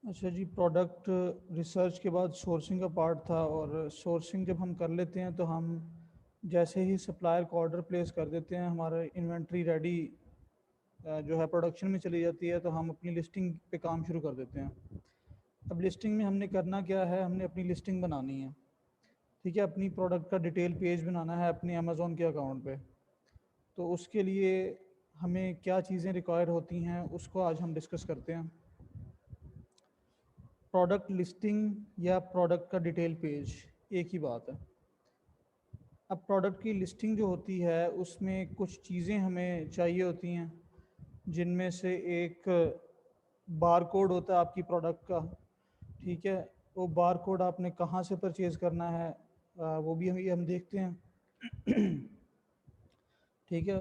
अच्छा जी, product research के बाद सोर्सिंग का पार्ट था। और सोर्सिंग जब हम कर लेते हैं तो हम जैसे ही सप्लायर को ऑर्डर प्लेस कर देते हैं, हमारा इन्वेंट्री रेडी जो है प्रोडक्शन में चली जाती है, तो हम अपनी लिस्टिंग पे काम शुरू कर देते हैं। अब लिस्टिंग में हमने करना क्या है, हमने अपनी लिस्टिंग बनानी है। ठीक है, अपनी प्रोडक्ट का डिटेल पेज बनाना है अपने अमेज़ोन के अकाउंट पे। तो उसके लिए हमें क्या चीज़ें रिक्वायर होती हैं उसको आज हम डिस्कस करते हैं। प्रोडक्ट लिस्टिंग या प्रोडक्ट का डिटेल पेज एक ही बात है। अब प्रोडक्ट की लिस्टिंग जो होती है उसमें कुछ चीज़ें हमें चाहिए होती हैं, जिनमें से एक बार कोड होता है आपकी प्रोडक्ट का। ठीक है, वो बार कोड आपने कहाँ से परचेज़ करना है, वो भी हम देखते हैं। ठीक है।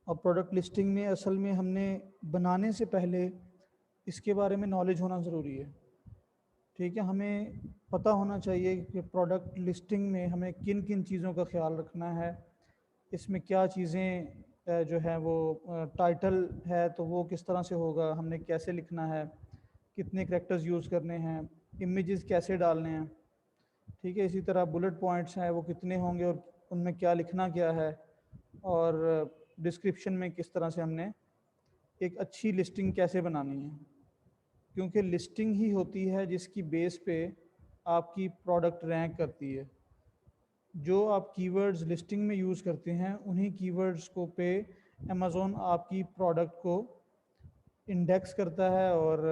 और प्रोडक्ट लिस्टिंग में असल में हमने बनाने से पहले इसके बारे में नॉलेज होना ज़रूरी है। ठीक है, हमें पता होना चाहिए कि प्रोडक्ट लिस्टिंग में हमें किन किन चीज़ों का ख्याल रखना है। इसमें क्या चीज़ें जो है वो टाइटल है तो वो किस तरह से होगा, हमने कैसे लिखना है, कितने करेक्टर्स यूज़ करने हैं, इमेजेस कैसे डालने हैं। ठीक है, इसी तरह बुलेट पॉइंट्स हैं वो कितने होंगे और उनमें क्या लिखना क्या है, और डिस्क्रिप्शन में किस तरह से हमने एक अच्छी लिस्टिंग कैसे बनानी है। क्योंकि लिस्टिंग ही होती है जिसकी बेस पे आपकी प्रोडक्ट रैंक करती है। जो आप कीवर्ड्स लिस्टिंग में यूज़ करते हैं उन्हीं कीवर्ड्स को पे अमेज़ॉन आपकी प्रोडक्ट को इंडेक्स करता है और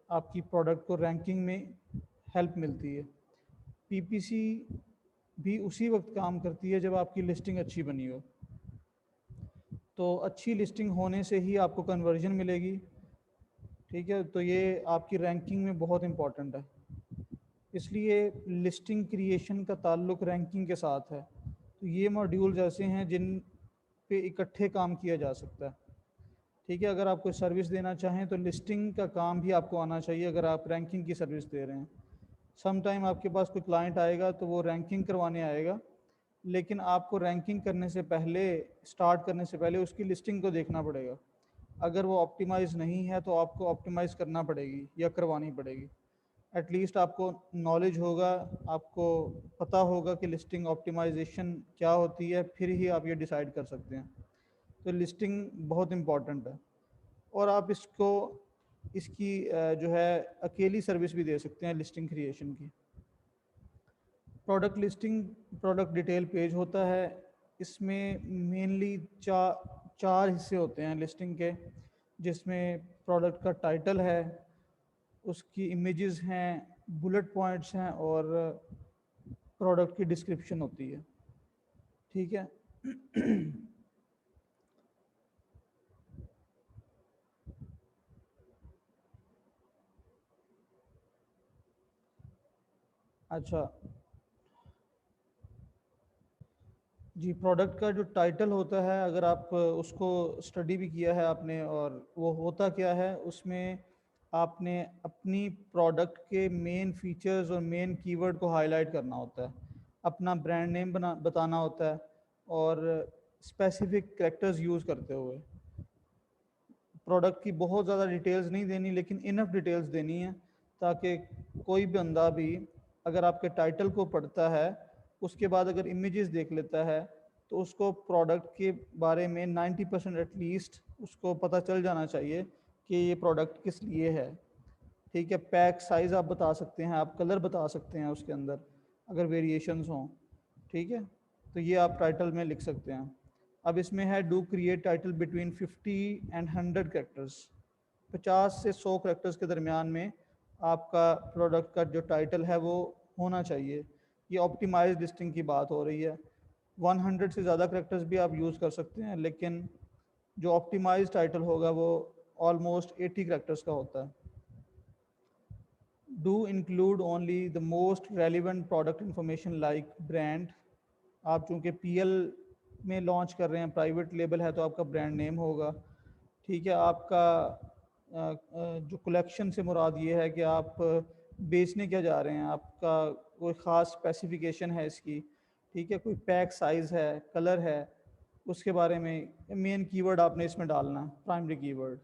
आपकी प्रोडक्ट को रैंकिंग में हेल्प मिलती है। पीपीसी भी उसी वक्त काम करती है जब आपकी लिस्टिंग अच्छी बनी हो। तो अच्छी लिस्टिंग होने से ही आपको कन्वर्जन मिलेगी। ठीक है, तो ये आपकी रैंकिंग में बहुत इम्पॉर्टेंट है। इसलिए लिस्टिंग क्रिएशन का ताल्लुक रैंकिंग के साथ है। तो ये मॉड्यूल्स ऐसे हैं जिन पे इकट्ठे काम किया जा सकता है। ठीक है, अगर आप कोई सर्विस देना चाहें तो लिस्टिंग का काम भी आपको आना चाहिए अगर आप रैंकिंग की सर्विस दे रहे हैं। सम टाइम आपके पास कोई क्लाइंट आएगा तो वो रैंकिंग करवाने आएगा, लेकिन आपको रैंकिंग करने से पहले, स्टार्ट करने से पहले उसकी लिस्टिंग को देखना पड़ेगा। अगर वो ऑप्टिमाइज़ नहीं है तो आपको ऑप्टिमाइज़ करना पड़ेगी या करवानी पड़ेगी। एटलीस्ट आपको नॉलेज होगा, आपको पता होगा कि लिस्टिंग ऑप्टिमाइजेशन क्या होती है, फिर ही आप ये डिसाइड कर सकते हैं। तो लिस्टिंग बहुत इम्पॉर्टेंट है। और आप इसको इसकी जो है अकेली सर्विस भी दे सकते हैं लिस्टिंग क्रिएशन की। Product listing product detail page होता है। इसमें मेनली चार हिस्से होते हैं लिस्टिंग के, जिसमें प्रोडक्ट का टाइटल है, उसकी इमेजेस हैं, बुलेट पॉइंट्स हैं और प्रोडक्ट की डिस्क्रिप्शन होती है। ठीक है। अच्छा जी, प्रोडक्ट का जो टाइटल होता है, अगर आप उसको स्टडी भी किया है आपने, और वो होता क्या है उसमें आपने अपनी प्रोडक्ट के मेन फीचर्स और मेन कीवर्ड को हाईलाइट करना होता है, अपना ब्रांड नेम बताना होता है, और स्पेसिफिक कैरेक्टर्स यूज़ करते हुए। प्रोडक्ट की बहुत ज़्यादा डिटेल्स नहीं देनी, लेकिन इनफ डिटेल्स देनी है, ताकि कोई बंदा भी अगर आपके टाइटल को पढ़ता है, उसके बाद अगर इमेजेस देख लेता है, तो उसको प्रोडक्ट के बारे में 90% एटलीस्ट उसको पता चल जाना चाहिए कि ये प्रोडक्ट किस लिए है। ठीक है, पैक साइज़ आप बता सकते हैं, आप कलर बता सकते हैं उसके अंदर अगर वेरिएशंस हों। ठीक है, तो ये आप टाइटल में लिख सकते हैं। अब इसमें है do create title between 50 and 100 characters. 50 से 100 करेक्टर्स के दरमियान में आपका प्रोडक्ट का जो टाइटल है वो होना चाहिए। ये ऑप्टिमाइज लिस्टिंग की बात हो रही है। 100 से ज़्यादा करेक्टर्स भी आप यूज़ कर सकते हैं, लेकिन जो ऑप्टिमाइज टाइटल होगा वो ऑलमोस्ट 80 करेक्टर्स का होता है। Do include only the most relevant product information like brand. आप चूँकि पीएल में लॉन्च कर रहे हैं, प्राइवेट लेबल है, तो आपका ब्रांड नेम होगा। ठीक है, आपका जो कलेक्शन से मुराद ये है कि आप बेचने क्या जा रहे हैं, आपका कोई ख़ास स्पेसिफिकेशन है इसकी। ठीक है, कोई पैक साइज़ है, कलर है, उसके बारे में मेन कीवर्ड आपने इसमें डालना, प्राइमरी कीवर्ड।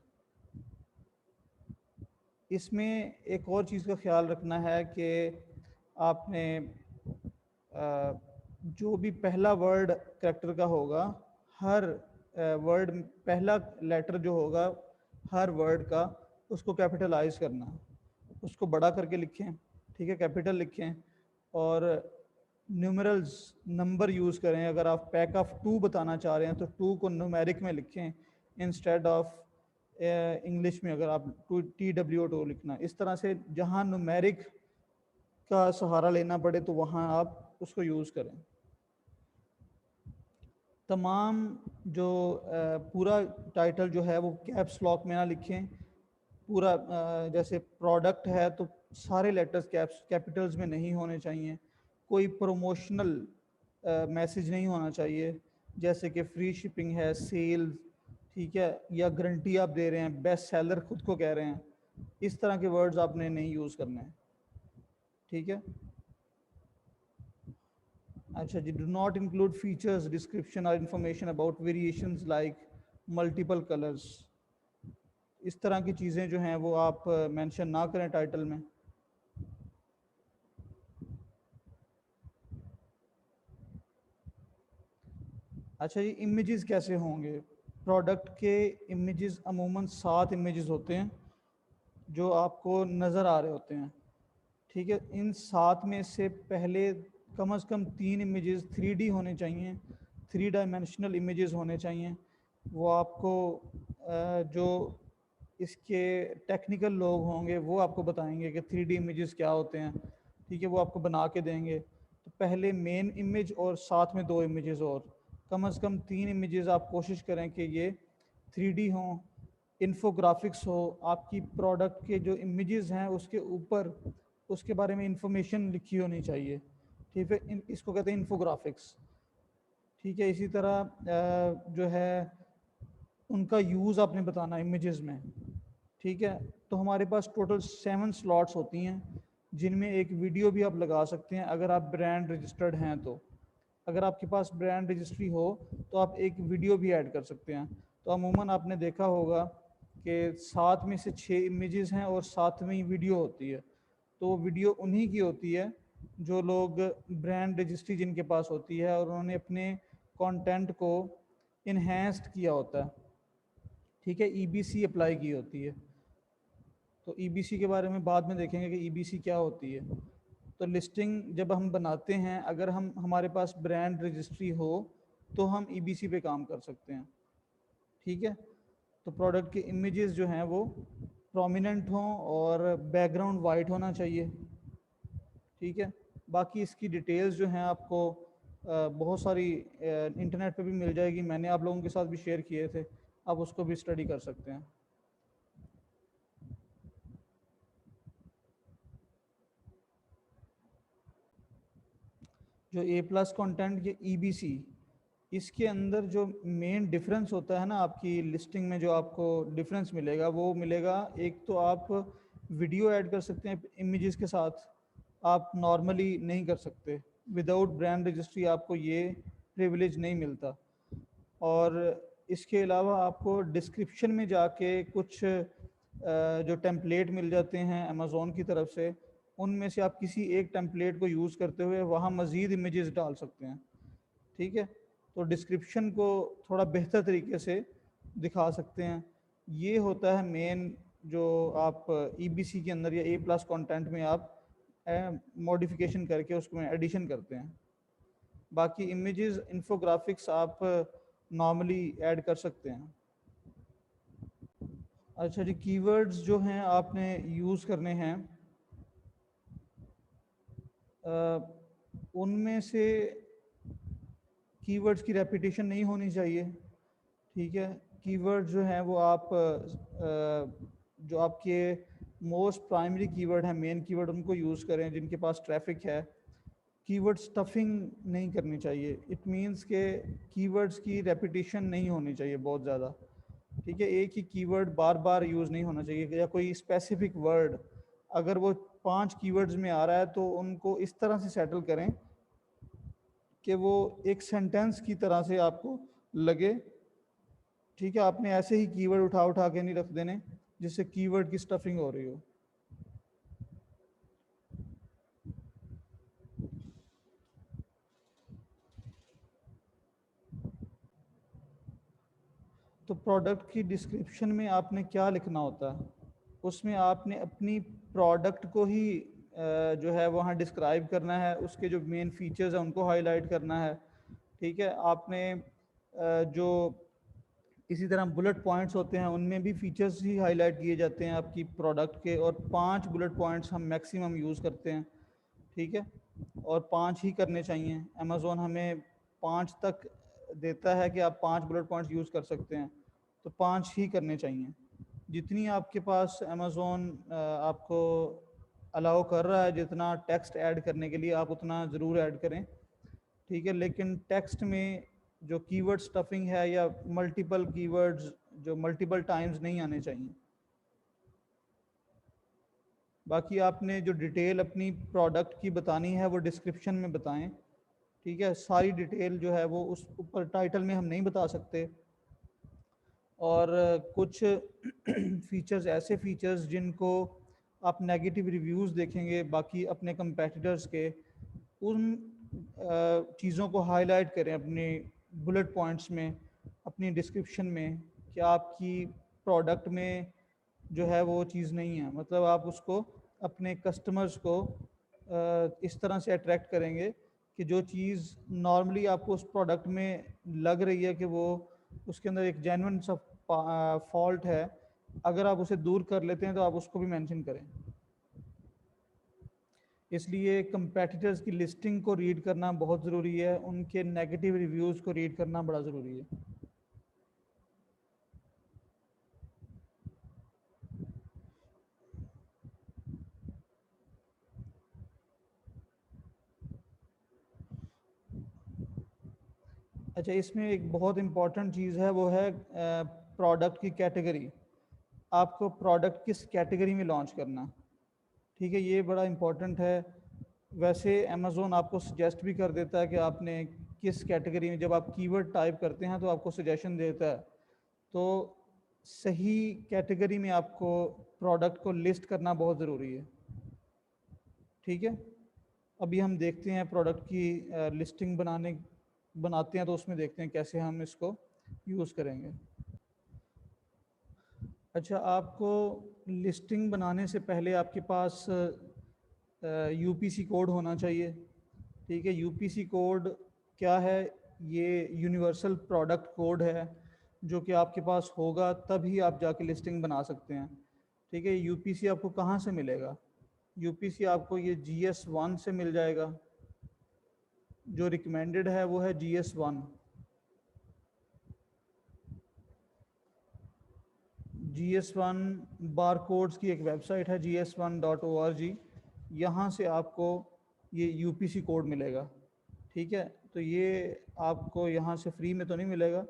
इसमें एक और चीज़ का ख्याल रखना है कि आपने जो भी पहला वर्ड करेक्टर का होगा, हर वर्ड पहला लेटर जो होगा हर वर्ड का, उसको कैपिटलाइज करना, उसको बड़ा करके लिखें, ठीक है, कैपिटल लिखें। और न्यूमरल्स नंबर यूज़ करें। अगर आप पैक ऑफ 2 बताना चाह रहे हैं तो 2 को न्यूमेरिक में लिखें इंस्टेड ऑफ इंग्लिश में अगर आप TW2 लिखना। इस तरह से जहाँ न्यूमेरिक का सहारा लेना पड़े तो वहाँ आप उसको यूज़ करें। तमाम जो पूरा टाइटल जो है वो कैप्स लॉक में ना लिखें। पूरा जैसे प्रोडक्ट है तो सारे लेटर्स कैपिटल्स में नहीं होने चाहिए। कोई प्रमोशनल मैसेज नहीं होना चाहिए, जैसे कि फ्री शिपिंग है, सेल, ठीक है, या गारंटी आप दे रहे हैं, बेस्ट सेलर खुद को कह रहे हैं। इस तरह के वर्ड्स आपने नहीं यूज़ करने हैं, ठीक है। अच्छा जी, do not include features description or information about variations like multiple colours. इस तरह की चीज़ें जो हैं वो आप मेंशन ना करें टाइटल में। अच्छा जी, इमेजेस कैसे होंगे? प्रोडक्ट के इमेजेस अमूमन 7 इमेजेस होते हैं जो आपको नज़र आ रहे होते हैं, ठीक है। इन 7 में से पहले कम से कम 3 इमेजेस 3D होने चाहिए, 3 डायमेंशनल इमेजेस होने चाहिए। वो आपको जो इसके टेक्निकल लोग होंगे वो आपको बताएंगे कि 3D इमेजेस क्या होते हैं, ठीक है, वो आपको बना के देंगे। तो पहले मेन इमेज और साथ में 2 इमेजेस और कम से कम 3 इमेजेस आप कोशिश करें कि ये 3D हों, इन्फोग्राफिक्स हो, आपकी प्रोडक्ट के जो इमेजेस हैं उसके ऊपर उसके बारे में इंफॉर्मेशन लिखी होनी चाहिए, ठीक है। इसको कहते हैं इन्फोग्राफिक्स, ठीक है। इसी तरह जो है उनका यूज़ आपने बताना इमेजेस में, ठीक है। तो हमारे पास टोटल 7 स्लॉट्स होती हैं जिनमें एक वीडियो भी आप लगा सकते हैं अगर आप ब्रांड रजिस्टर्ड हैं तो। अगर आपके पास ब्रांड रजिस्ट्री हो तो आप एक वीडियो भी ऐड कर सकते हैं। तो अमूमन आपने देखा होगा कि 7 में से 6 इमेजेस हैं और 7वीं वीडियो होती है। तो वो वीडियो उन्हीं की होती है जो लोग ब्रांड रजिस्ट्री जिनके पास होती है और उन्होंने अपने कंटेंट को इन्हेंस्ड किया होता है, ठीक है, EBC अप्लाई की होती है। तो EBC के बारे में बाद में देखेंगे कि EBC क्या होती है। तो लिस्टिंग जब हम बनाते हैं, अगर हम हमारे पास ब्रांड रजिस्ट्री हो तो हम EBC पे काम कर सकते हैं, ठीक है। तो प्रोडक्ट के इमेजेस जो हैं वो प्रोमिनेंट हों और बैकग्राउंड वाइट होना चाहिए, ठीक है। बाकी इसकी डिटेल्स जो हैं आपको बहुत सारी इंटरनेट पे भी मिल जाएगी, मैंने आप लोगों के साथ भी शेयर किए थे, आप उसको भी स्टडी कर सकते हैं। जो A+ कंटेंट ये EBC, इसके अंदर जो मेन डिफरेंस होता है ना आपकी लिस्टिंग में, जो आपको डिफरेंस मिलेगा वो मिलेगा, एक तो आप वीडियो ऐड कर सकते हैं इमेजेस के साथ, आप नॉर्मली नहीं कर सकते। विदाउट ब्रांड रजिस्ट्री आपको ये प्रिविलेज नहीं मिलता। और इसके अलावा आपको डिस्क्रिप्शन में जाके कुछ जो टेम्पलेट मिल जाते हैं अमेज़ोन की तरफ से, उनमें से आप किसी एक टेम्पलेट को यूज़ करते हुए वहाँ मज़ीद इमेजेस डाल सकते हैं, ठीक है। तो डिस्क्रिप्शन को थोड़ा बेहतर तरीके से दिखा सकते हैं। ये होता है मेन जो आप EBC के अंदर या A+ कंटेंट में आप मॉडिफिकेशन करके उसमें एडिशन करते हैं। बाकी इमेजेस इन्फोग्राफिक्स आप नॉर्मली ऐड कर सकते हैं। अच्छा जी, कीवर्ड्स जो हैं आपने यूज़ करने हैं, उनमें से कीवर्ड्स की रेपिटेशन नहीं होनी चाहिए, ठीक है। कीवर्ड जो हैं वो आप जो आपके मोस्ट प्राइमरी कीवर्ड हैं, मेन कीवर्ड, उनको यूज़ करें जिनके पास ट्रैफिक है। कीवर्ड स्टफिंग नहीं करनी चाहिए, इट मींस के कीवर्ड्स की रेपिटेशन नहीं होनी चाहिए बहुत ज़्यादा, ठीक है। एक ही कीवर्ड बार बार यूज़ नहीं होना चाहिए, या कोई स्पेसिफिक वर्ड अगर वो 5 कीवर्ड्स में आ रहा है तो उनको इस तरह से सेटल करें कि वो एक सेंटेंस की तरह से आपको लगे, ठीक है। आपने ऐसे ही कीवर्ड उठा उठा के नहीं रख देने जिससे कीवर्ड की स्टफिंग हो रही हो। तो प्रोडक्ट की डिस्क्रिप्शन में आपने क्या लिखना होता है, उसमें आपने अपनी प्रोडक्ट को ही जो है वहाँ डिस्क्राइब करना है, उसके जो मेन फीचर्स हैं उनको हाईलाइट करना है। ठीक है, आपने जो इसी तरह बुलेट पॉइंट्स होते हैं उनमें भी फीचर्स ही हाईलाइट किए जाते हैं आपकी प्रोडक्ट के, और 5 बुलेट पॉइंट्स हम मैक्सिमम यूज़ करते हैं। ठीक है, और 5 ही करने चाहिए। अमेज़ोन हमें 5 तक देता है कि आप 5 बुलेट पॉइंट्स यूज़ कर सकते हैं, तो 5 ही करने चाहिए। जितनी आपके पास अमेज़ोन आपको अलाउ कर रहा है, जितना टेक्स्ट ऐड करने के लिए, आप उतना ज़रूर ऐड करें। ठीक है, लेकिन टेक्स्ट में जो कीवर्ड स्टफिंग है या मल्टीपल कीवर्ड्स जो मल्टीपल टाइम्स नहीं आने चाहिए। बाकी आपने जो डिटेल अपनी प्रोडक्ट की बतानी है वो डिस्क्रिप्शन में बताएं। ठीक है, सारी डिटेल जो है वो उस ऊपर टाइटल में हम नहीं बता सकते। और कुछ फीचर्स, ऐसे फीचर्स जिनको आप नेगेटिव रिव्यूज़ देखेंगे बाकी अपने कंपेटिटर्स के, उन चीज़ों को हाईलाइट करें अपने बुलेट पॉइंट्स में, अपनी डिस्क्रिप्शन में, कि आपकी प्रोडक्ट में जो है वो चीज़ नहीं है। मतलब आप उसको, अपने कस्टमर्स को इस तरह से अट्रैक्ट करेंगे कि जो चीज़ नॉर्मली आपको उस प्रोडक्ट में लग रही है कि वो उसके अंदर एक जेन्युइन सा फॉल्ट है, अगर आप उसे दूर कर लेते हैं तो आप उसको भी मेंशन करें। इसलिए कंपेटिटर्स की लिस्टिंग को रीड करना बहुत ज़रूरी है, उनके नेगेटिव रिव्यूज़ को रीड करना बड़ा ज़रूरी है। अच्छा, इसमें एक बहुत इम्पॉर्टेंट चीज़ है, वो है प्रोडक्ट की कैटेगरी। आपको प्रोडक्ट किस कैटेगरी में लॉन्च करना। ठीक है, ये बड़ा इम्पॉर्टेंट है। वैसे अमेज़ोन आपको सजेस्ट भी कर देता है कि आपने किस कैटेगरी में, जब आप कीवर्ड टाइप करते हैं तो आपको सजेशन देता है। तो सही कैटेगरी में आपको प्रोडक्ट को लिस्ट करना बहुत ज़रूरी है। ठीक है, अभी हम देखते हैं प्रोडक्ट की लिस्टिंग बनाते हैं, तो उसमें देखते हैं कैसे हम इसको यूज़ करेंगे। अच्छा, आपको लिस्टिंग बनाने से पहले आपके पास यूपीसी कोड होना चाहिए। ठीक है, यूपीसी कोड क्या है? ये यूनिवर्सल प्रोडक्ट कोड है, जो कि आपके पास होगा तभी आप जाके लिस्टिंग बना सकते हैं। ठीक है, यूपीसी आपको कहाँ से मिलेगा? यूपीसी आपको ये GS1 से मिल जाएगा। जो रिकमेंडेड है वो है GS1। GS1 बार कोड्स की एक वेबसाइट है, gs1.org। यहाँ से आपको ये यूपीसी कोड मिलेगा। ठीक है, तो ये आपको यहाँ से फ्री में तो नहीं मिलेगा,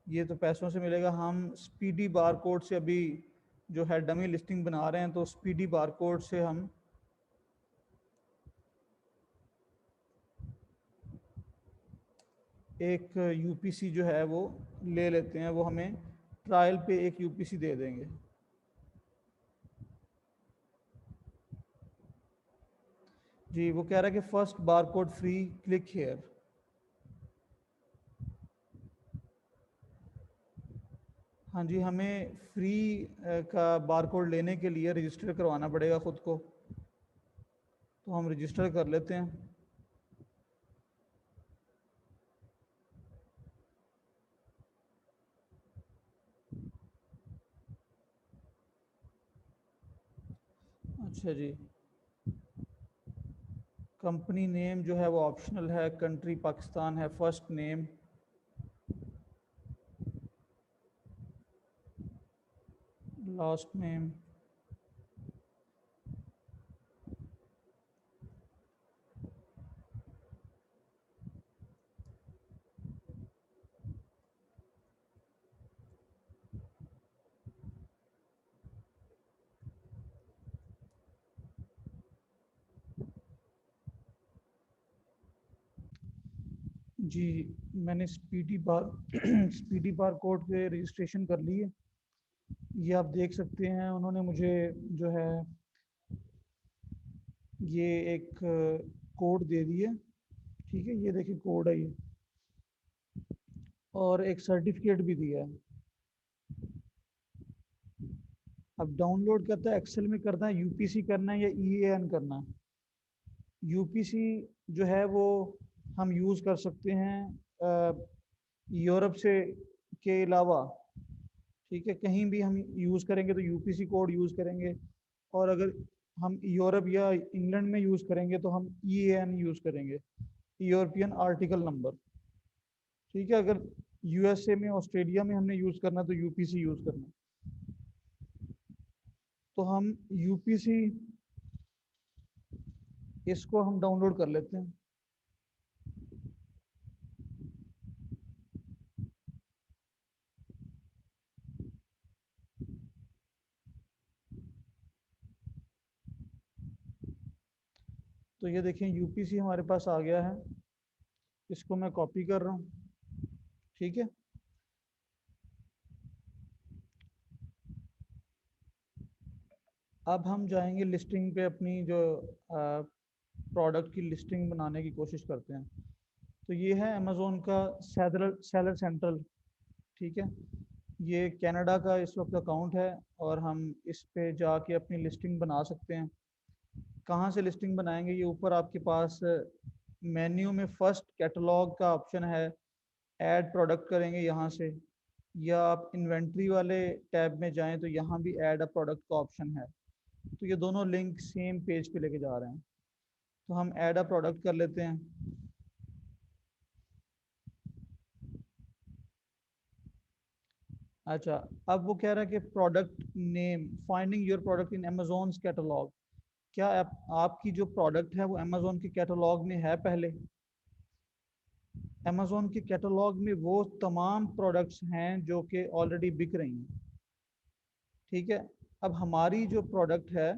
ये तो पैसों से मिलेगा। हम स्पीडी बार कोड से अभी जो है डमी लिस्टिंग बना रहे हैं, तो स्पीडी बार कोड से हम एक यूपीसी जो है वो ले लेते हैं। वो हमें ट्रायल पे एक यूपीसी दे देंगे। जी, वो कह रहा है कि first bar code free, click here. हाँ जी, हमें फ्री का बार कोड लेने के लिए रजिस्टर करवाना पड़ेगा ख़ुद को, तो हम रजिस्टर कर लेते हैं। अच्छा जी, कंपनी नेम जो है वो ऑप्शनल है, कंट्री पाकिस्तान है, फर्स्ट नेम, लास्ट नेम। जी, मैंने स्पीडी बार स्पीडी बार कोड पे रजिस्ट्रेशन कर ली है। ये आप देख सकते हैं, उन्होंने मुझे जो है ये एक कोड दे दिया। ठीक है, ये देखिए कोड है ये, और एक सर्टिफिकेट भी दिया है। अब डाउनलोड करता है एक्सेल में करना है, यूपीसी करना है या ईएएन करना है। यूपीसी जो है वो हम यूज़ कर सकते हैं यूरोप से के अलावा, ठीक है, कहीं भी हम यूज़ करेंगे तो यूपीसी कोड यूज़ करेंगे, और अगर हम यूरोप या इंग्लैंड में यूज़ करेंगे तो हम ईएएन यूज़ करेंगे, यूरोपियन आर्टिकल नंबर। ठीक है, अगर यूएसए में ऑस्ट्रेलिया में हमने यूज़ करना तो यूपीसी यूज़ करना। तो हम यूपीसी इसको हम डाउनलोड कर लेते हैं। तो ये देखें यूपीसी हमारे पास आ गया है, इसको मैं कॉपी कर रहा हूँ। ठीक है, अब हम जाएंगे लिस्टिंग पे, अपनी जो प्रोडक्ट की लिस्टिंग बनाने की कोशिश करते हैं। तो ये है अमेज़ोन का सेलर सेलर सेंट्रल। ठीक है, ये कनाडा का इस वक्त अकाउंट है, और हम इस पे जाके अपनी लिस्टिंग बना सकते हैं। कहाँ से लिस्टिंग बनाएंगे, ये ऊपर आपके पास मेन्यू में फर्स्ट कैटलॉग का ऑप्शन है, ऐड प्रोडक्ट करेंगे यहाँ से, या आप इन्वेंट्री वाले टैब में जाएं तो यहाँ भी ऐड अ प्रोडक्ट का ऑप्शन है। तो ये दोनों लिंक सेम पेज पे लेके जा रहे हैं। तो हम ऐड अ प्रोडक्ट कर लेते हैं। अच्छा, अब वो कह रहा है कि product name, finding your product in Amazon catalogue. क्या आपकी जो प्रोडक्ट है वो अमेजोन के कैटलॉग में है पहले? अमेजोन के कैटलॉग में वो तमाम प्रोडक्ट्स हैं जो कि ऑलरेडी बिक रही हैं। ठीक है, अब हमारी जो प्रोडक्ट है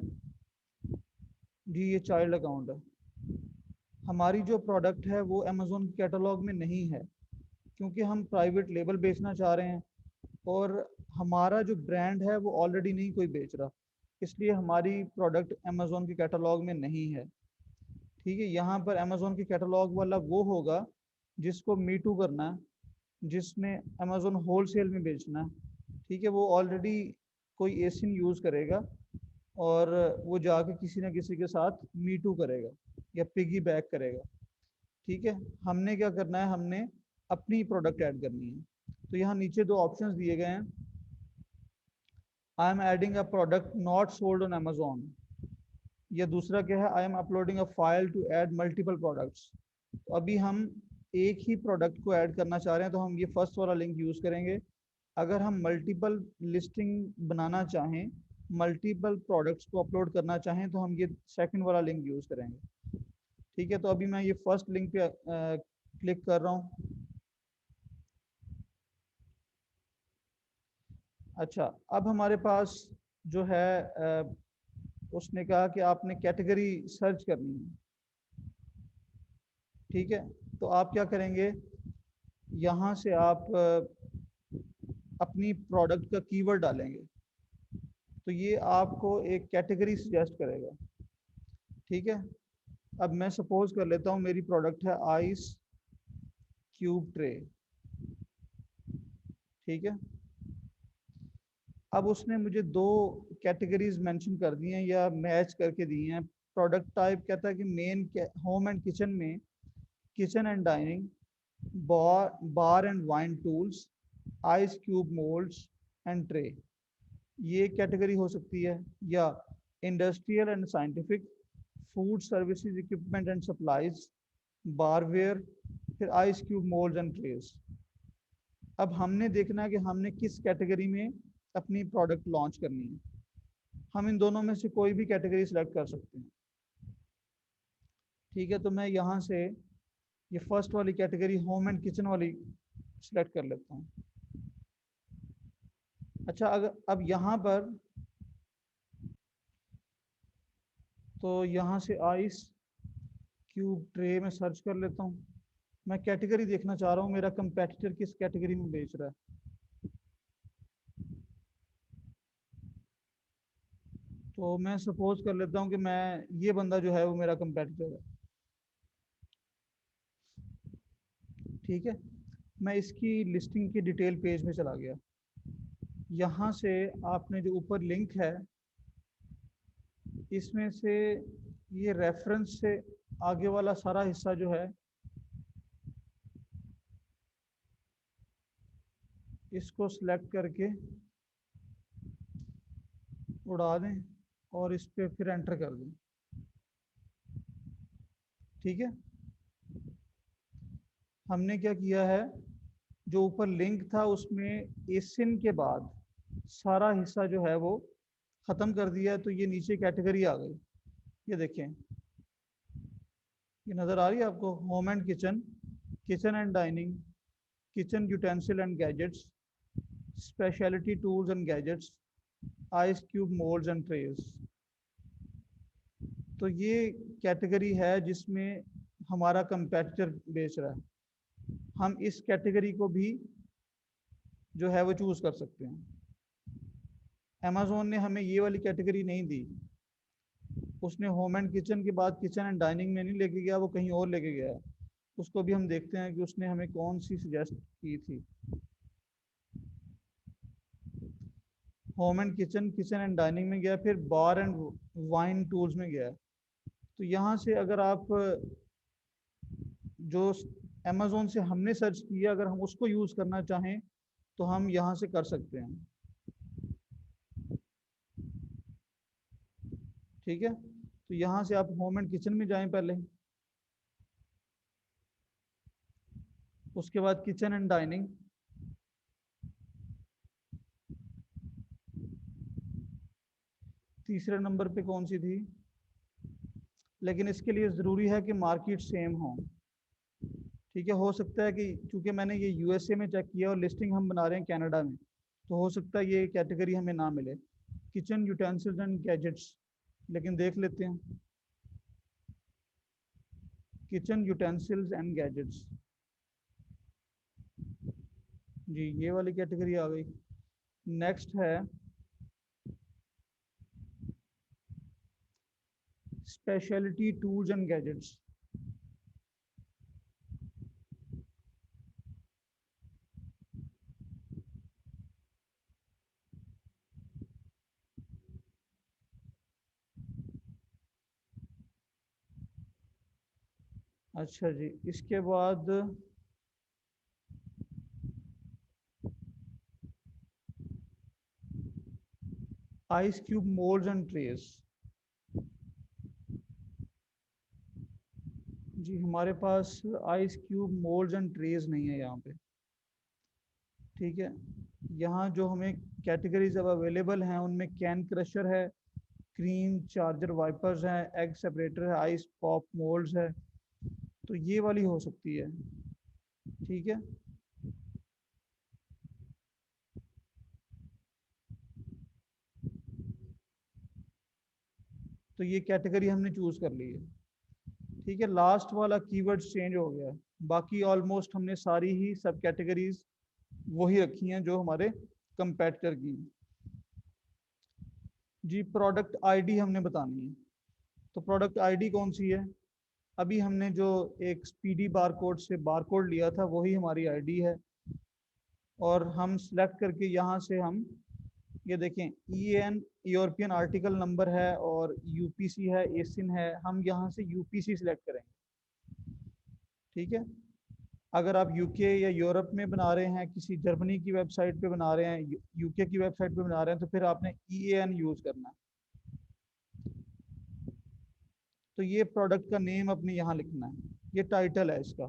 जी, ये चाइल्ड अकाउंट है। हमारी जो प्रोडक्ट है वो अमेजोन के कैटलॉग में नहीं है, क्योंकि हम प्राइवेट लेबल बेचना चाह रहे हैं, और हमारा जो ब्रांड है वो ऑलरेडी नहीं कोई बेच रहा, इसलिए हमारी प्रोडक्ट अमेजोन के कैटलॉग में नहीं है। ठीक है, यहाँ पर अमेजोन के कैटलॉग वाला वो होगा जिसको मीटू करना है, जिसमें अमेजोन होल सेल में बेचना है। ठीक है, वो ऑलरेडी कोई एसिन यूज़ करेगा, और वो जाके किसी ना किसी के साथ मीटू करेगा या पिगी बैक करेगा। ठीक है, हमने क्या करना है, हमने अपनी प्रोडक्ट ऐड करनी है। तो यहाँ नीचे दो ऑप्शंस दिए गए हैं। I am adding a product not sold on Amazon, या दूसरा क्या है, I am uploading a file to add multiple products. तो अभी हम एक ही प्रोडक्ट को ऐड करना चाह रहे हैं, तो हम ये फर्स्ट वाला लिंक यूज़ करेंगे। अगर हम मल्टीपल लिस्टिंग बनाना चाहें, मल्टीपल प्रोडक्ट्स को अपलोड करना चाहें, तो हम ये सेकंड वाला लिंक यूज़ करेंगे। ठीक है, तो अभी मैं ये फर्स्ट लिंक पे क्लिक कर रहा हूँ। अच्छा, अब हमारे पास जो है उसने कहा कि आपने कैटेगरी सर्च करनी है। ठीक है, तो आप क्या करेंगे, यहाँ से आप अपनी प्रोडक्ट का कीवर्ड डालेंगे, तो ये आपको एक कैटेगरी सजेस्ट करेगा। ठीक है, अब मैं सपोज कर लेता हूँ मेरी प्रोडक्ट है आइस क्यूब ट्रे। ठीक है, अब उसने मुझे दो कैटेगरीज मेंशन कर दी हैं या मैच करके दी हैं। प्रोडक्ट टाइप कहता है कि मेन होम एंड किचन में kitchen and dining, bar and wine tools, ice cube moulds and tray, ये कैटेगरी हो सकती है। या industrial and scientific, food services equipment and supplies, barware, फिर ice cube moulds and trays. अब हमने देखना है कि हमने किस कैटेगरी में अपनी प्रोडक्ट लॉन्च करनी है। हम इन दोनों में से कोई भी कैटेगरी सिलेक्ट कर सकते हैं। ठीक है, तो मैं यहाँ से ये फर्स्ट वाली कैटेगरी होम एंड किचन वाली सिलेक्ट कर लेता हूँ। अच्छा, अगर अब यहाँ पर, तो यहाँ से आइस क्यूब ट्रे में सर्च कर लेता हूँ। मैं कैटेगरी देखना चाह रहा हूँ, मेरा कंपेटिटर किस कैटेगरी में बेच रहा है। तो मैं सपोज कर लेता हूँ कि मैं, ये बंदा जो है वो मेरा कंपेटिटर है। ठीक है, मैं इसकी लिस्टिंग की डिटेल पेज में चला गया। यहाँ से आपने जो ऊपर लिंक है इसमें से ये रेफरेंस से आगे वाला सारा हिस्सा जो है इसको सिलेक्ट करके उड़ा दें और इस पे फिर एंटर कर दें। ठीक है, हमने क्या किया है, जो ऊपर लिंक था उसमें एसिन के बाद सारा हिस्सा जो है वो ख़त्म कर दिया है, तो ये नीचे कैटेगरी आ गई। ये देखें, ये नज़र आ रही है आपको, home and kitchen, kitchen and dining, kitchen utensil and gadgets, speciality tools and gadgets, ice cube moulds and trays. तो ये कैटेगरी है जिसमें हमारा कंपेटिटर बेच रहा है। हम इस कैटेगरी को भी जो है वो चूज़ कर सकते हैं। अमेज़ोन ने हमें ये वाली कैटेगरी नहीं दी, उसने होम एंड किचन के बाद किचन एंड डाइनिंग में नहीं लेके गया, वो कहीं और लेके गया है। उसको भी हम देखते हैं कि उसने हमें कौन सी सजेस्ट की थी। Home and kitchen, kitchen and dining में गया, फिर बार एंड वाइन टूल्स में गया। तो यहाँ से अगर आप जो अमेज़ोन से हमने सर्च किया अगर हम उसको यूज़ करना चाहें तो हम यहाँ से कर सकते हैं। ठीक है, तो यहाँ से आप होम एंड किचन में जाएं पहले, उसके बाद किचन एंड डाइनिंग, तीसरे नंबर पे कौन सी थी, लेकिन इसके लिए ज़रूरी है कि मार्केट सेम हो। ठीक है, हो सकता है कि चूंकि मैंने ये यूएसए में चेक किया और लिस्टिंग हम बना रहे हैं कनाडा में, तो हो सकता है ये कैटेगरी हमें ना मिले, किचन यूटेंसिल्स एंड गैजेट्स। लेकिन देख लेते हैं, किचन यूटेंसिल्स एंड गैजेट्स, जी ये वाली कैटेगरी आ गई। नेक्स्ट है स्पेशलिटी टूल्स एंड गैजेट्स। अच्छा जी, इसके बाद ice cube moulds and trays. जी हमारे पास ice cube moulds and trays नहीं है यहाँ पे। ठीक है, यहाँ जो हमें कैटेगरीज अब अवेलेबल हैं उनमें कैन क्रशर है, क्रीम चार्जर वाइपर्स हैं, एग सेपरेटर है, आइस पॉप मोल्ड्स है, तो ये वाली हो सकती है। ठीक है, तो ये कैटेगरी हमने चूज कर ली है। ठीक है, लास्ट वाला कीवर्ड चेंज हो गया है, बाकी ऑलमोस्ट हमने सारी ही सब कैटेगरीज वही रखी हैं जो हमारे कंपेटिटर की। जी प्रोडक्ट आईडी हमने बतानी है, तो प्रोडक्ट आईडी कौन सी है, अभी हमने जो एक स्पीडी बारकोड से बारकोड लिया था वही हमारी आईडी है। और हम सिलेक्ट करके यहाँ से हम ये देखें, EAN यूरोपियन आर्टिकल नंबर है और यूपीसी है, एसिन है, हम यहाँ से यूपीसी सिलेक्ट करेंगे। ठीक है, अगर आप यूके या यूरोप में बना रहे हैं, किसी जर्मनी की वेबसाइट पे बना रहे हैं, यूके की वेबसाइट पे बना रहे हैं, तो फिर आपने EAN यूज़ करना है। तो ये प्रोडक्ट का नेम अपने यहाँ लिखना है, ये टाइटल है इसका।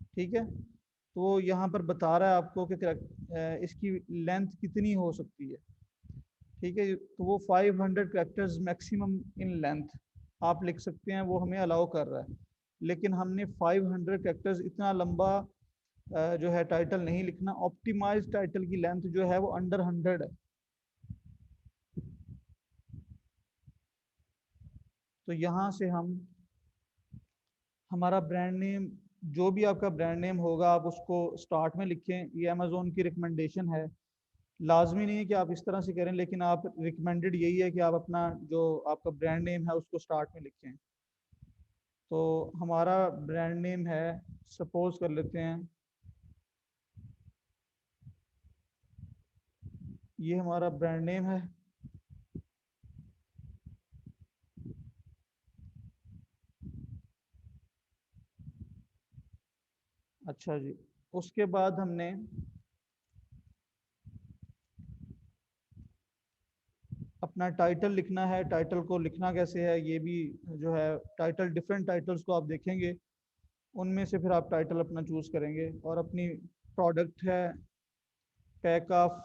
ठीक है, तो यहाँ पर बता रहा है आपको कि इसकी लेंथ कितनी हो सकती है। ठीक है, तो वो 500 कैरेक्टर्स मैक्सिमम इन लेंथ आप लिख सकते हैं, वो हमें अलाउ कर रहा है। लेकिन हमने 500 कैरेक्टर्स इतना लंबा जो है टाइटल नहीं लिखना। ऑप्टिमाइज टाइटल की लेंथ जो है वो अंडर 100 है। तो यहाँ से हम हमारा ब्रांड नेम, जो भी आपका ब्रांड नेम होगा आप उसको स्टार्ट में लिखें, ये अमेज़ोन की रिकमेंडेशन है, लाजमी नहीं है कि आप इस तरह से करें, लेकिन आप रिकमेंडेड यही है कि आप अपना जो आपका ब्रांड नेम है उसको स्टार्ट में लिखें। तो हमारा ब्रांड नेम है, सपोज कर लेते हैं ये हमारा ब्रांड नेम है। अच्छा जी, उसके बाद हमने अपना टाइटल लिखना है। टाइटल को लिखना कैसे है ये भी जो है, टाइटल डिफरेंट टाइटल्स को आप देखेंगे, उनमें से फिर आप टाइटल अपना चूज करेंगे। और अपनी प्रोडक्ट है पैक ऑफ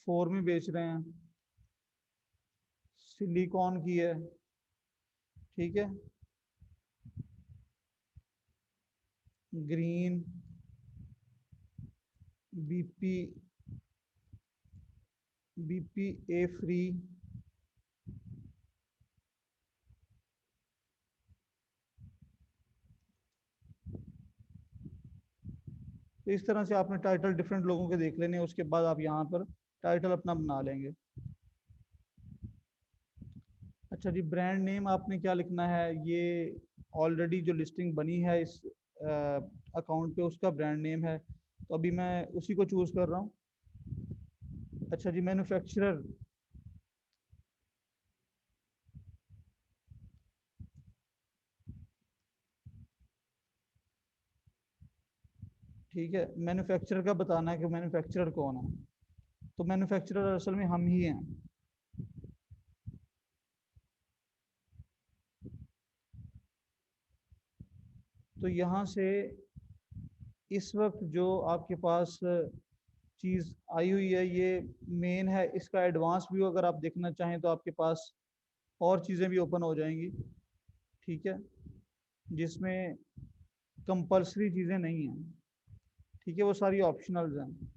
4 में बेच रहे हैं, सिलिकॉन की है, ठीक है। ग्रीन, बीपी, बीपी ए फ्री। तो इस तरह से आपने टाइटल डिफरेंट लोगों के देख लेने, उसके बाद आप यहाँ पर टाइटल अपना बना लेंगे। अच्छा जी, ब्रांड नेम आपने क्या लिखना है, ये ऑलरेडी जो लिस्टिंग बनी है इस अकाउंट पे उसका ब्रांड नेम है, तो अभी मैं उसी को चूज़ कर रहा हूँ। अच्छा जी, मैन्युफैक्चरर, ठीक है, मैन्युफैक्चरर का बताना है कि मैन्युफैक्चरर कौन है। तो मैन्युफैक्चरर असल में हम ही हैं। तो यहाँ से इस वक्त जो आपके पास चीज़ आई हुई है ये मेन है। इसका एडवांस व्यू अगर आप देखना चाहें तो आपके पास और चीज़ें भी ओपन हो जाएंगी, ठीक है, जिसमें कंपलसरी चीज़ें नहीं हैं, ठीक है, वो सारी ऑप्शनल्स हैं।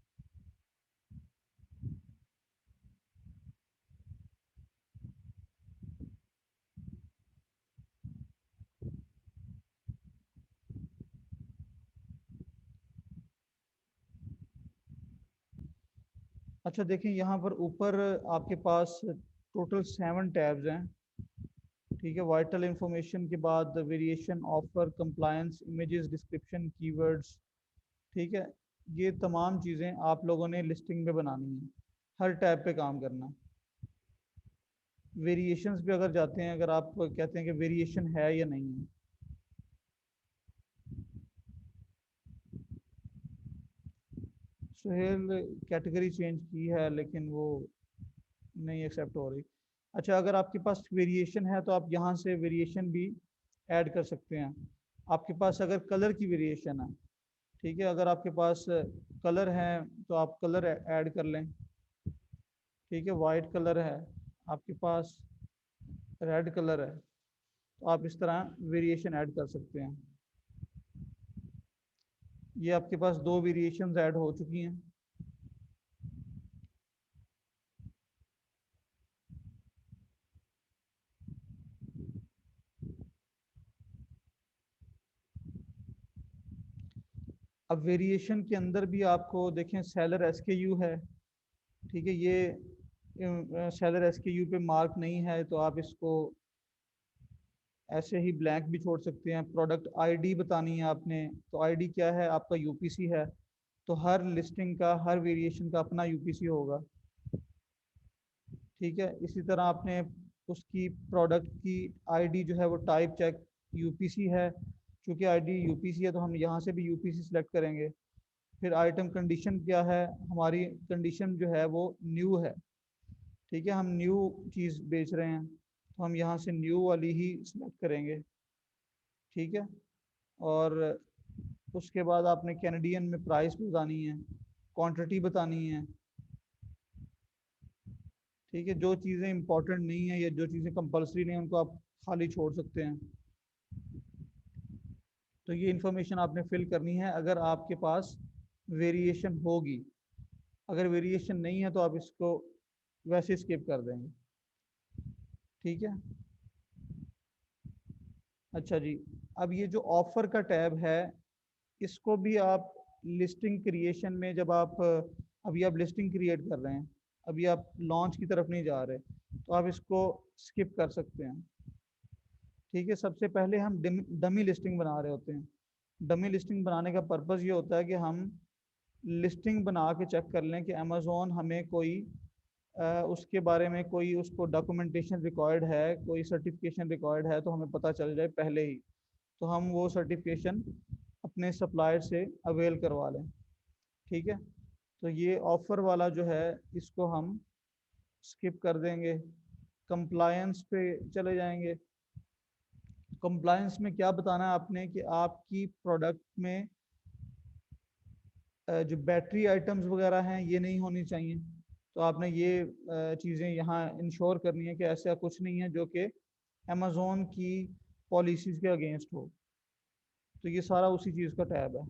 अच्छा देखिए, यहाँ पर ऊपर आपके पास टोटल 7 टैब्स हैं, ठीक है। वाइटल इंफॉर्मेशन के बाद variation, offer, compliance, images, description, keywords, ठीक है। ये तमाम चीज़ें आप लोगों ने लिस्टिंग में बनानी है, हर टैब पे काम करना। वेरिएशंस पे अगर जाते हैं, अगर आप कहते हैं कि वेरिएशन है या नहीं है, सुहेल कैटेगरी चेंज की है लेकिन वो नहीं एक्सेप्ट हो रही। अच्छा, अगर आपके पास वेरिएशन है तो आप यहाँ से वेरिएशन भी ऐड कर सकते हैं। आपके पास अगर कलर की वेरिएशन है, ठीक है, अगर आपके पास कलर है तो आप कलर ऐड कर लें, ठीक है। वाइट कलर है आपके पास, रेड कलर है, तो आप इस तरह वेरिएशन ऐड कर सकते हैं। ये आपके पास 2 वेरिएशंस ऐड हो चुकी हैं। अब वेरिएशन के अंदर भी आपको देखें, सेलर एसकेयू है, ठीक है। ये सेलर एसकेयू पे मार्क नहीं है तो आप इसको ऐसे ही ब्लैंक भी छोड़ सकते हैं। प्रोडक्ट आईडी बतानी है आपने, तो आईडी क्या है, आपका यूपीसी है। तो हर लिस्टिंग का, हर वेरिएशन का अपना यूपीसी होगा, ठीक है। इसी तरह आपने उसकी प्रोडक्ट की आईडी जो है वो टाइप चेक यूपीसी है, क्योंकि आईडी यूपीसी है तो हम यहाँ से भी यूपीसी सिलेक्ट करेंगे। फिर आइटम कंडीशन क्या है, हमारी कंडीशन जो है वो न्यू है, ठीक है, हम न्यू चीज़ बेच रहे हैं तो हम यहाँ से न्यू वाली ही सिलेक्ट करेंगे, ठीक है। और उसके बाद आपने कैनेडियन में प्राइस बतानी है, क्वांटिटी बतानी है, ठीक है। जो चीज़ें इंपॉर्टेंट नहीं है या जो चीज़ें कंपलसरी नहीं है उनको आप खाली छोड़ सकते हैं। तो ये इन्फॉर्मेशन आपने फिल करनी है अगर आपके पास वेरिएशन होगी। अगर वेरिएशन नहीं है तो आप इसको वैसे स्किप कर देंगे, ठीक है। अच्छा जी, अब ये जो ऑफर का टैब है इसको भी आप लिस्टिंग क्रिएशन में, जब आप अभी आप लिस्टिंग क्रिएट कर रहे हैं, अभी आप लॉन्च की तरफ नहीं जा रहे, तो आप इसको स्किप कर सकते हैं, ठीक है। सबसे पहले हम डमी लिस्टिंग बना रहे होते हैं। डमी लिस्टिंग बनाने का पर्पज़ ये होता है कि हम लिस्टिंग बना के चेक कर लें कि अमेज़ोन हमें कोई उसके बारे में कोई उसको डॉक्यूमेंटेशन रिक्वायर्ड है, कोई सर्टिफिकेशन रिक्वायर्ड है, तो हमें पता चल जाए पहले ही, तो हम वो सर्टिफिकेशन अपने सप्लायर से अवेल करवा लें। ठीक है, तो ये ऑफ़र वाला जो है इसको हम स्किप कर देंगे, कंप्लायंस पे चले जाएंगे। कंप्लायंस में क्या बताना है आपने कि आपकी प्रोडक्ट में जो बैटरी आइटम्स वगैरह हैं ये नहीं होनी चाहिए। तो आपने ये चीज़ें यहाँ इंश्योर करनी है कि ऐसा कुछ नहीं है जो कि अमेज़ोन की पॉलिसीज़ के अगेंस्ट हो। तो ये सारा उसी चीज़ का टैब है।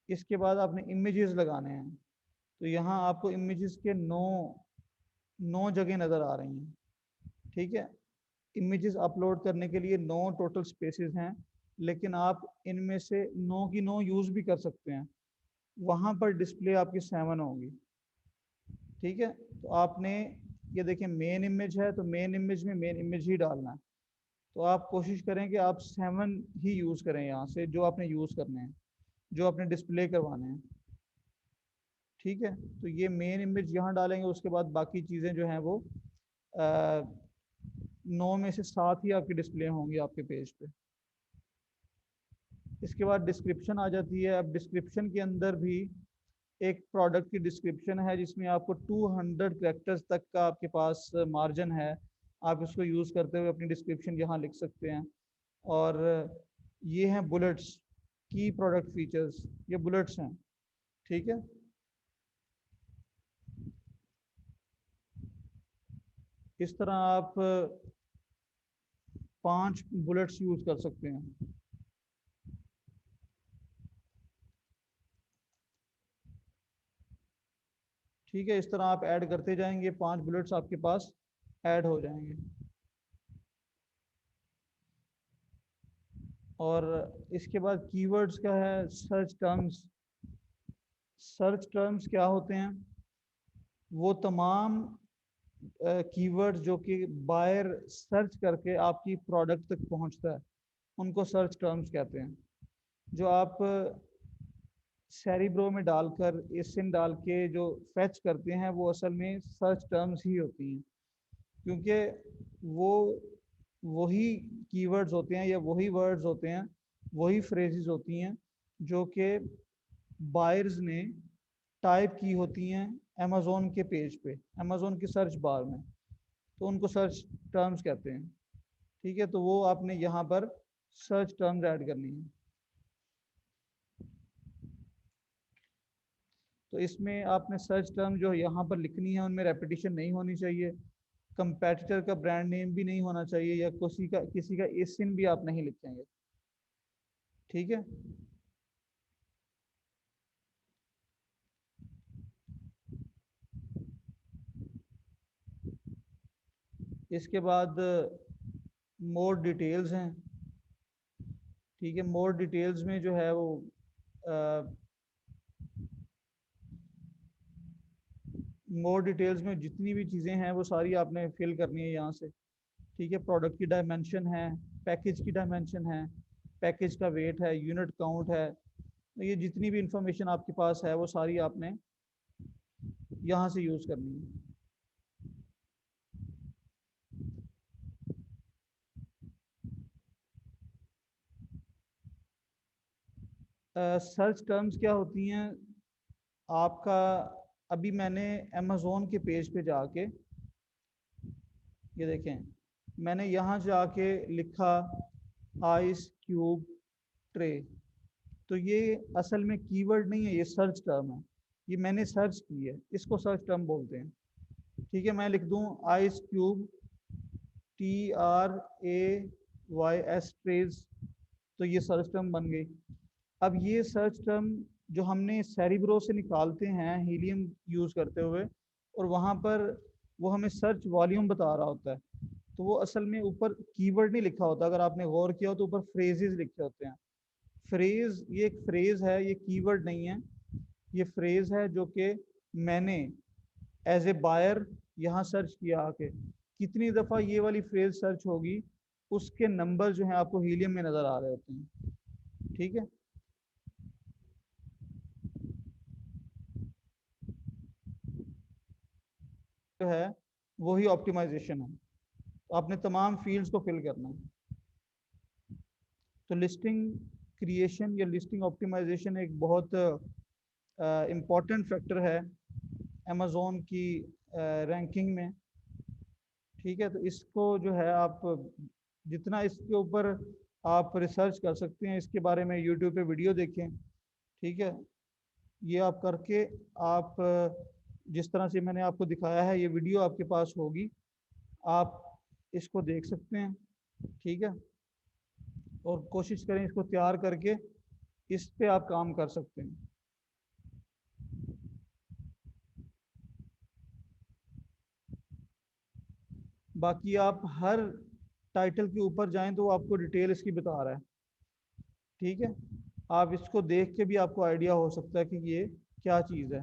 इसके बाद आपने इमेजेस लगाने हैं। तो यहाँ आपको इमेजेस के नौ जगह नज़र आ रही हैं। ठीक है, इमेजेस अपलोड करने के लिए 9 टोटल स्पेसेस हैं, लेकिन आप इनमें से 9 की 9 यूज़ भी कर सकते हैं। वहाँ पर डिस्प्ले आपकी 7 होगी। ठीक है, तो आपने ये देखें मेन इमेज है, तो मेन इमेज में मेन इमेज ही डालना है। तो आप कोशिश करें कि आप 7 ही यूज़ करें यहाँ से, जो आपने यूज़ करने हैं, जो आपने डिस्प्ले करवाने हैं। ठीक है, तो ये मेन इमेज यहाँ डालेंगे, उसके बाद बाकी चीज़ें जो हैं वो 9 में से 7 ही आपकी डिस्प्ले होंगी आपके पेज पे। इसके बाद डिस्क्रिप्शन आ जाती है। अब डिस्क्रिप्शन के अंदर भी एक प्रोडक्ट की डिस्क्रिप्शन है जिसमें आपको 200 कैरेक्टर्स तक का आपके पास मार्जिन है। आप इसको यूज़ करते हुए अपनी डिस्क्रिप्शन यहाँ लिख सकते हैं। और ये हैं बुलेट्स, की प्रोडक्ट फीचर्स, ये बुलेट्स हैं। ठीक है, इस तरह आप 5 बुलेट्स यूज़ कर सकते हैं। ठीक है, इस तरह आप ऐड करते जाएंगे, 5 बुलेट्स आपके पास ऐड हो जाएंगे। और इसके बाद कीवर्ड्स का है, सर्च टर्म्स। सर्च टर्म्स क्या होते हैं? वो तमाम कीवर्ड्स जो कि बायर सर्च करके आपकी प्रोडक्ट तक पहुंचता है, उनको सर्च टर्म्स कहते हैं। जो आप सेरिब्रो में डालकर एसिन डाल के जो फैच करते हैं, वो असल में सर्च टर्म्स ही होती हैं, क्योंकि वो वही कीवर्ड्स होते हैं या वही वर्ड्स होते हैं, वही फ्रेजेस होती हैं जो कि बायर्स ने टाइप की होती हैं अमेज़ोन के पेज पे, अमेज़ोन की सर्च बार में, तो उनको सर्च टर्म्स कहते हैं। ठीक है, तो वो आपने यहाँ पर सर्च टर्म्स ऐड करनी है। तो इसमें आपने सर्च टर्म जो यहाँ पर लिखनी है उनमें रेपिटेशन नहीं होनी चाहिए, कंपेटिटर का ब्रांड नेम भी नहीं होना चाहिए, या किसी का एसिन भी आप नहीं लिखेंगे। ठीक है, इसके बाद मोर डिटेल्स हैं। ठीक है, मोर डिटेल्स में जो है वो मोर डिटेल्स में जितनी भी चीज़ें हैं वो सारी आपने फिल करनी है यहाँ से। ठीक है, प्रोडक्ट की डायमेंशन है, पैकेज की डायमेंशन है, पैकेज का वेट है, यूनिट काउंट है, तो ये जितनी भी इंफॉर्मेशन आपके पास है वो सारी आपने यहाँ से यूज़ करनी है। सर्च टर्म्स क्या होती हैं आपका? अभी मैंने अमेज़ोन के पेज पे जाके, ये देखें, मैंने यहाँ जाके लिखा आइस क्यूब ट्रे, तो ये असल में कीवर्ड नहीं है, ये सर्च टर्म है। ये मैंने सर्च की है, इसको सर्च टर्म बोलते हैं। ठीक है, मैं लिख दूँ आइस क्यूब TRAYS ट्रेज, तो ये सर्च टर्म बन गई। अब ये सर्च टर्म जो हमने सेरिब्रो से निकालते हैं हीलियम यूज़ करते हुए, और वहाँ पर वो हमें सर्च वॉल्यूम बता रहा होता है, तो वो असल में ऊपर कीवर्ड नहीं लिखा होता। अगर आपने गौर किया हो तो ऊपर फ्रेजेस लिखे होते हैं। फ्रेज, ये एक फ्रेज है, ये कीवर्ड नहीं है। ये फ्रेज है जो कि मैंने एज ए बायर यहाँ सर्च किया आके, कितनी दफ़ा ये वाली फ्रेज सर्च होगी उसके नंबर जो हैं आपको हीलियम में नज़र आ रहे होते हैं। ठीक है, जो है वही ऑप्टिमाइजेशन है। तो आपने तमाम फील्ड्स को फिल करना है। तो लिस्टिंग क्रिएशन या लिस्टिंग ऑप्टिमाइजेशन एक बहुत इम्पॉर्टेंट फैक्टर है अमेज़ोन की रैंकिंग में। ठीक है, तो इसको जो है आप जितना इसके ऊपर आप रिसर्च कर सकते हैं, इसके बारे में यूट्यूब पे वीडियो देखें। ठीक है, ये आप करके आप जिस तरह से मैंने आपको दिखाया है ये वीडियो आपके पास होगी, आप इसको देख सकते हैं। ठीक है, और कोशिश करें इसको तैयार करके इस पे आप काम कर सकते हैं। बाकी आप हर टाइटल के ऊपर जाएं तो वो आपको डिटेल इसकी बता रहा है। ठीक है, आप इसको देख के भी आपको आइडिया हो सकता है कि ये क्या चीज़ है।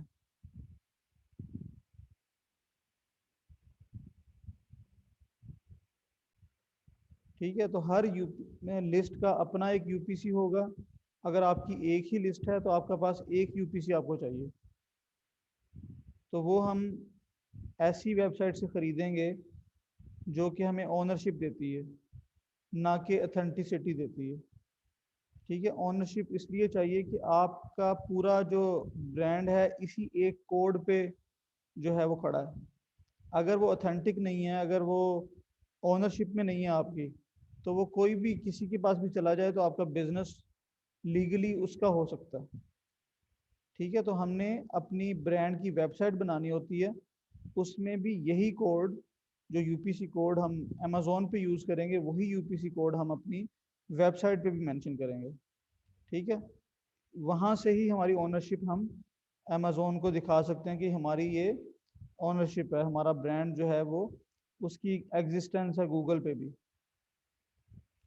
ठीक है, तो हर में लिस्ट का अपना एक यूपीसी होगा। अगर आपकी एक ही लिस्ट है तो आपका पास एक यूपीसी आपको चाहिए, तो वो हम ऐसी वेबसाइट से ख़रीदेंगे जो कि हमें ओनरशिप देती है, ना कि अथेंटिसिटी देती है। ठीक है, ओनरशिप इसलिए चाहिए कि आपका पूरा जो ब्रांड है इसी एक कोड पे जो है वो खड़ा है। अगर वो ऑथेंटिक नहीं है, अगर वो ओनरशिप में नहीं है आपकी, तो वो कोई भी किसी के पास भी चला जाए तो आपका बिजनेस लीगली उसका हो सकता है। ठीक है, तो हमने अपनी ब्रांड की वेबसाइट बनानी होती है, उसमें भी यही कोड जो यूपीसी कोड हम अमेज़ोन पे यूज़ करेंगे वही यूपीसी कोड हम अपनी वेबसाइट पे भी मेंशन करेंगे। ठीक है, वहाँ से ही हमारी ओनरशिप हम अमेज़ोन को दिखा सकते हैं कि हमारी ये ओनरशिप है, हमारा ब्रांड जो है वो उसकी एग्जिस्टेंस है गूगल पे भी।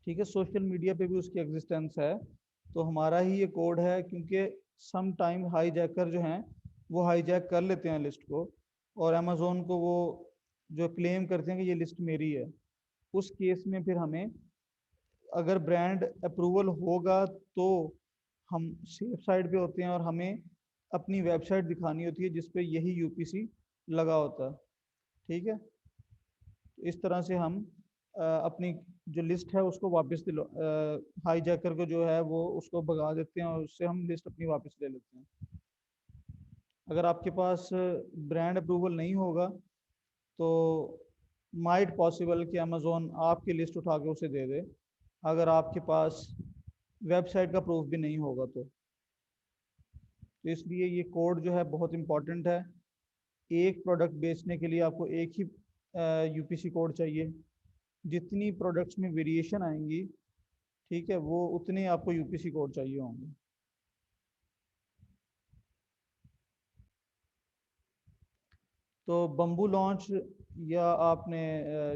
ठीक है, सोशल मीडिया पे भी उसकी एग्जिस्टेंस है। तो हमारा ही ये कोड है, क्योंकि सम टाइम हाईजैकर जो हैं वो हाईजैक कर लेते हैं लिस्ट को, और अमेज़ोन को वो जो क्लेम करते हैं कि ये लिस्ट मेरी है, उस केस में फिर हमें अगर ब्रांड अप्रूवल होगा तो हम सेफ साइड पे होते हैं और हमें अपनी वेबसाइट दिखानी होती है जिस पे यही यूपीसी लगा होता है। ठीक है, तो इस तरह से हम अपनी जो लिस्ट है उसको वापस दिलो हाईजैकर को जो है वो उसको भगा देते हैं और उससे हम लिस्ट अपनी वापस ले लेते हैं। अगर आपके पास ब्रांड अप्रूवल नहीं होगा तो माइट पॉसिबल कि अमेज़ोन आपकी लिस्ट उठा के उसे दे दे, अगर आपके पास वेबसाइट का प्रूफ भी नहीं होगा तो इसलिए ये कोड जो है बहुत इंपॉर्टेंट है। एक प्रोडक्ट बेचने के लिए आपको एक ही यूपीसी कोड चाहिए। जितनी प्रोडक्ट्स में वेरिएशन आएंगी, ठीक है, वो उतने आपको यूपीसी कोड चाहिए होंगे। तो बम्बू लॉन्च या आपने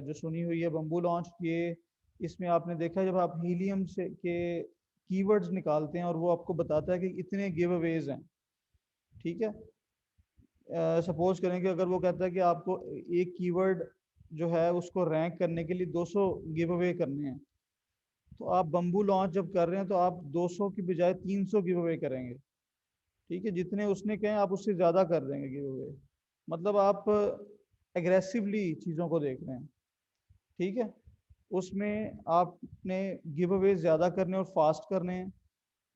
जो सुनी हुई है बम्बू लॉन्च, ये इसमें आपने देखा जब आप हीलियम से के कीवर्ड्स निकालते हैं और वो आपको बताता है कि इतने गिव अवेज हैं। ठीक है, सपोज करें कि अगर वो कहता है कि आपको एक कीवर्ड जो है उसको रैंक करने के लिए 200 गिव अवे करने हैं, तो आप बम्बू लॉन्च जब कर रहे हैं तो आप 200 की बजाय 300 गिव अवे करेंगे। ठीक है, जितने उसने कहे आप उससे ज़्यादा कर देंगे गिव अवे, मतलब आप एग्रेसिवली चीज़ों को देख रहे हैं। ठीक है, उसमें आपने गिव अवे ज़्यादा करने और फास्ट करने हैं,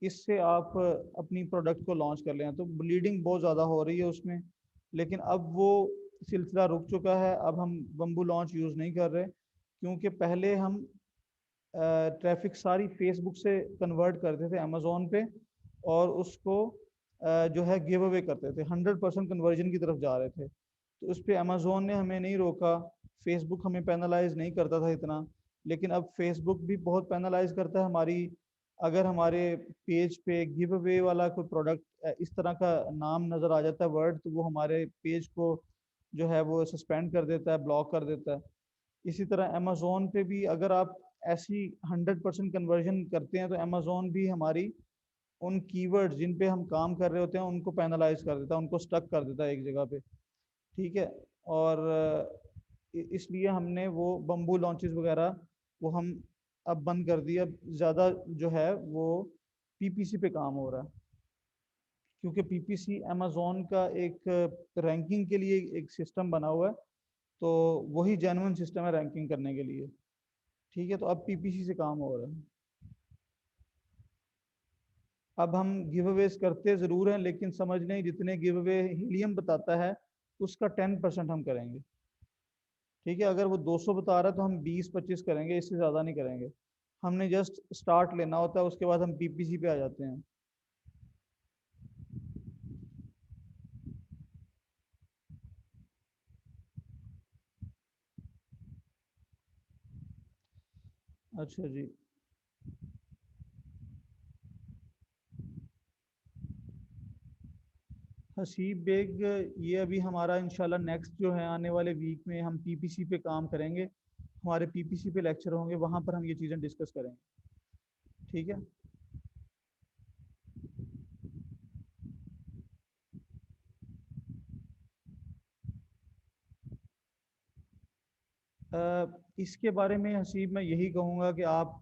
इससे आप अपनी प्रोडक्ट को लॉन्च कर लें। तो ब्लीडिंग बहुत ज़्यादा हो रही है उसमें, लेकिन अब वो सिलसिला रुक चुका है। अब हम बम्बू लॉन्च यूज़ नहीं कर रहे, क्योंकि पहले हम ट्रैफिक सारी फेसबुक से कन्वर्ट करते थे अमेज़ोन पे, और उसको जो है गिव अवे करते थे, 100% कन्वर्जन की तरफ जा रहे थे। तो उस पर अमेज़ोन ने हमें नहीं रोका, फेसबुक हमें पेनलाइज नहीं करता था इतना, लेकिन अब फेसबुक भी बहुत पेनलाइज करता है हमारी। अगर हमारे पेज पे गिव अवे वाला कोई प्रोडक्ट इस तरह का नाम नज़र आ जाता है वर्ड, तो वो हमारे पेज को जो है वो सस्पेंड कर देता है, ब्लॉक कर देता है। इसी तरह अमेज़ोन पे भी अगर आप ऐसी 100% कन्वर्जन करते हैं तो अमेज़ोन भी हमारी उन कीवर्ड्स जिन पे हम काम कर रहे होते हैं उनको पैनलाइज कर देता है, उनको स्टक कर देता है एक जगह पे। ठीक है, और इसलिए हमने वो बम्बू लॉन्चेस वगैरह वो हम अब बंद कर दिए। अब ज़्यादा जो है वो पीपीसी पे काम हो रहा है, क्योंकि पीपीसी अमेज़ोन का एक रैंकिंग के लिए एक सिस्टम बना हुआ है तो वही जेन्युइन सिस्टम है रैंकिंग करने के लिए। ठीक है, तो अब पीपीसी से काम हो रहा है। अब हम गिव अवेज करते ज़रूर हैं, लेकिन समझ लें जितने गिव अवे हीलियम बताता है उसका 10% हम करेंगे। ठीक है, अगर वो 200 बता रहा है तो हम 20-25 करेंगे, इससे ज़्यादा नहीं करेंगे। हमने जस्ट स्टार्ट लेना होता है, उसके बाद हम पीपीसी पे आ जाते हैं। अच्छा जी। हसीब बेग, ये अभी हमारा इंशाल्लाह नेक्स्ट जो है आने वाले वीक में हम पीपीसी पे काम करेंगे। हमारे पीपीसी पे लेक्चर होंगे, वहाँ पर हम ये चीज़ें डिस्कस करेंगे। ठीक है। इसके बारे में हसीब मैं यही कहूँगा कि आप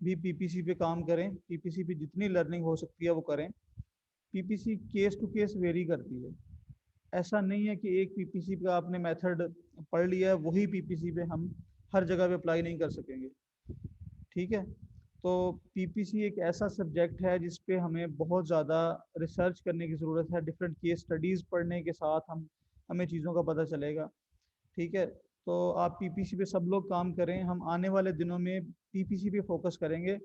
भी पीपीसी पे काम करें, पीपीसी पे जितनी लर्निंग हो सकती है वो करें। PPC case to case vary करती है। ऐसा नहीं है कि एक पीपीसी का आपने मेथड पढ़ लिया है वही पीपीसी पे हम हर जगह पे अप्लाई नहीं कर सकेंगे। ठीक है, तो पीपीसी एक ऐसा सब्जेक्ट है जिस पे हमें बहुत ज़्यादा रिसर्च करने की ज़रूरत है। डिफरेंट केस स्टडीज़ पढ़ने के साथ हमें चीज़ों का पता चलेगा। ठीक है, तो आप पीपीसी पे सब लोग काम करें। हम आने वाले दिनों में पीपीसी पे फोकस करेंगे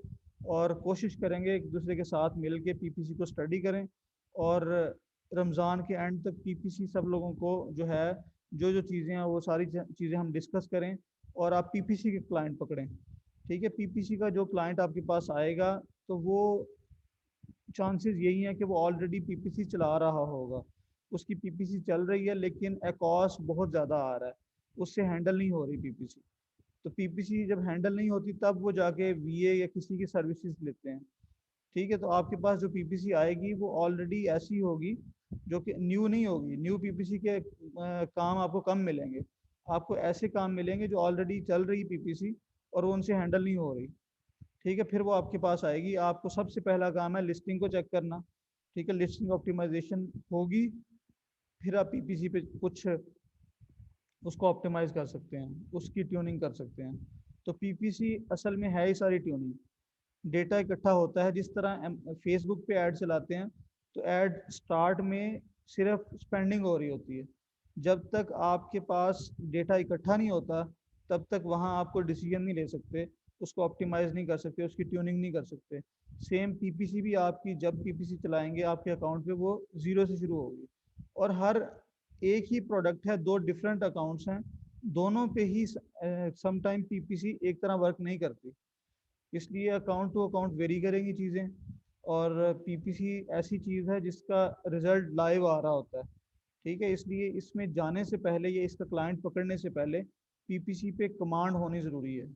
और कोशिश करेंगे एक दूसरे के साथ मिल के पीपीसी को स्टडी करें, और रमज़ान के एंड तक पीपीसी सब लोगों को जो है जो जो चीज़ें हैं वो सारी चीज़ें हम डिस्कस करें, और आप पीपीसी के क्लाइंट पकड़ें। ठीक है, पीपीसी का जो क्लाइंट आपके पास आएगा तो वो चांसेस यही हैं कि वो ऑलरेडी पीपीसी चला रहा होगा। उसकी पीपीसी चल रही है लेकिन एकॉस बहुत ज़्यादा आ रहा है, उससे हैंडल नहीं हो रही पीपीसी। तो पीपीसी जब हैंडल नहीं होती तब वो जाके वीए या किसी की सर्विसेज लेते हैं। ठीक है, तो आपके पास जो पीपीसी आएगी वो ऑलरेडी ऐसी होगी जो कि न्यू नहीं होगी। न्यू पीपीसी के काम आपको कम मिलेंगे। आपको ऐसे काम मिलेंगे जो ऑलरेडी चल रही पीपीसी और वो उनसे हैंडल नहीं हो रही। ठीक है, फिर वो आपके पास आएगी। आपको सबसे पहला काम है लिस्टिंग को चेक करना। ठीक है, लिस्टिंग ऑप्टिमाइजेशन होगी, फिर आप पीपीसी पे कुछ उसको ऑप्टिमाइज कर सकते हैं, उसकी ट्यूनिंग कर सकते हैं। तो पीपीसी असल में है ही सारी ट्यूनिंग। डेटा इकट्ठा होता है, जिस तरह फेसबुक पे ऐड चलाते हैं तो ऐड स्टार्ट में सिर्फ स्पेंडिंग हो रही होती है। जब तक आपके पास डेटा इकट्ठा नहीं होता तब तक वहाँ आपको डिसीजन नहीं ले सकते, उसको ऑप्टिमाइज नहीं कर सकते, उसकी ट्यूनिंग नहीं कर सकते। सेम पीपीसी भी आपकी जब पीपीसी चलाएंगे आपके अकाउंट पे वो ज़ीरो से शुरू होगी। और हर एक ही प्रोडक्ट है, दो डिफरेंट अकाउंट्स हैं, दोनों पे ही समटाइम पीपीसी एक तरह वर्क नहीं करती। इसलिए अकाउंट टू अकाउंट वेरी करेंगी चीज़ें। और पीपीसी ऐसी चीज़ है जिसका रिजल्ट लाइव आ रहा होता है। ठीक है, इसलिए इसमें जाने से पहले, ये इसका क्लाइंट पकड़ने से पहले पीपीसी पे कमांड होनी ज़रूरी है।